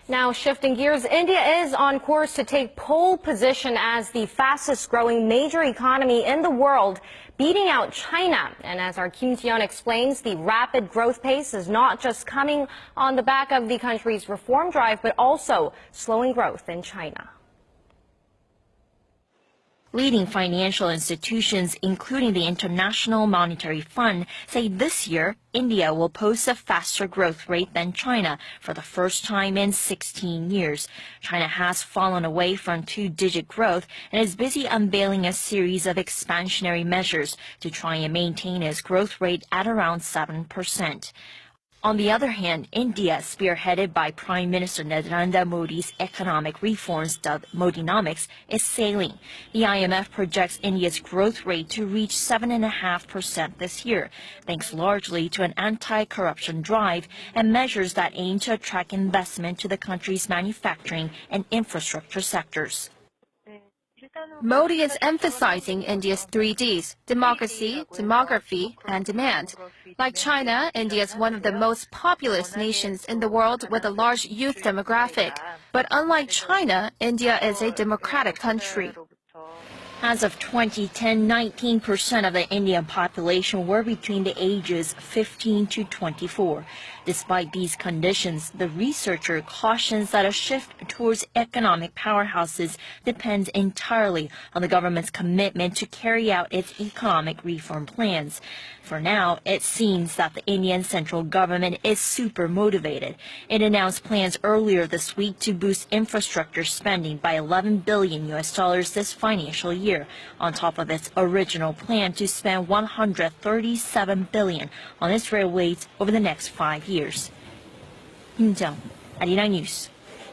Now, shifting gears, India is on course to take pole position as the fastest growing major economy in the world, beating out China. And as our Kim Ji-yeon explains, the rapid growth pace is not just coming on the back of the country's reform drive, but also slowing growth in China. Leading financial institutions, including the International Monetary Fund, say this year India will post a faster growth rate than China for the first time in 16 years. China has fallen away from two-digit growth and is busy unveiling a series of expansionary measures to try and maintain its growth rate at around 7%. On the other hand, India, spearheaded by Prime Minister Narendra Modi's economic reforms dubbed Modinomics, is sailing. The IMF projects India's growth rate to reach 7.5% this year, thanks largely to an anti-corruption drive and measures that aim to attract investment to the country's manufacturing and infrastructure sectors. Modi is emphasizing India's 3 Ds: democracy, demography, and demand. Like China, India is one of the most populous nations in the world with a large youth demographic. But unlike China, India is a democratic country. As of 2010, 19% of the Indian population were between the ages 15 to 24. Despite these conditions, the researcher cautions that a shift towards economic powerhouses depends entirely on the government's commitment to carry out its economic reform plans. For now, it seems that the Indian central government is super motivated. It announced plans earlier this week to boost infrastructure spending by $11 billion this financial year, on top of its original plan to spend $137 billion on its railways over the next 5 years. Kim Ji-yeon, Arirang News.